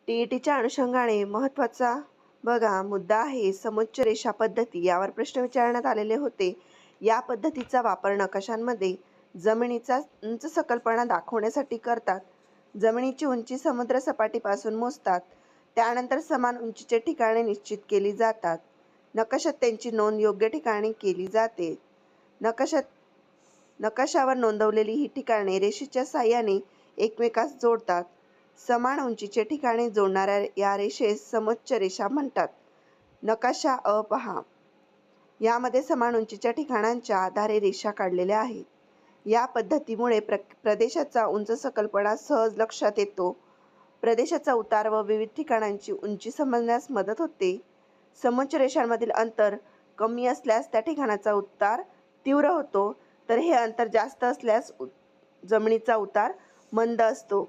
टी-ई-टीच्या अनुषंगाने महत्त्वाचा मुद्दा आहे समोच्च रेषा पद्धती. यावर प्रश्न विचारण्यात आलेले होते. या पद्धतीचा वापर नकाशांमध्ये जमिनीचा उंच सकलपणा दाखवण्यासाठी करतात. जमिनीची उंची समुद्र सपाटीपासून मोजतात. त्यानंतर समान उंचीचे ठिकाणे निश्चित केली जातात. नकाशात त्यांची नोंद योग्य ठिकाणी केली जाते. नकाशावर नोंदवलेली ही ठिकाणे रेषेच्या साहाय्याने एकमेकास जोडतात. समान उंचीचे ठिकाणे जोडणाऱ्या या रेषेस समोच्च रेषा म्हणतात. नकाशा पहा. यामध्ये समान उंचीच्या ठिकाणांच्या आधारे रेषा काढलेल्या आहेत. या पद्धतीमुळे प्रदेशाचा उंच सकलपणा सहज लक्षात येतो. प्रदेशाचा उतार व विविध ठिकाणांची उंची समजण्यास मदत होते. समोच्च रेषांमधील अंतर कमी असल्यास त्या ठिकाणाचा उतार तीव्र होतो, तर हे अंतर जास्त असल्यास जमिनीचा उतार मंद असतो.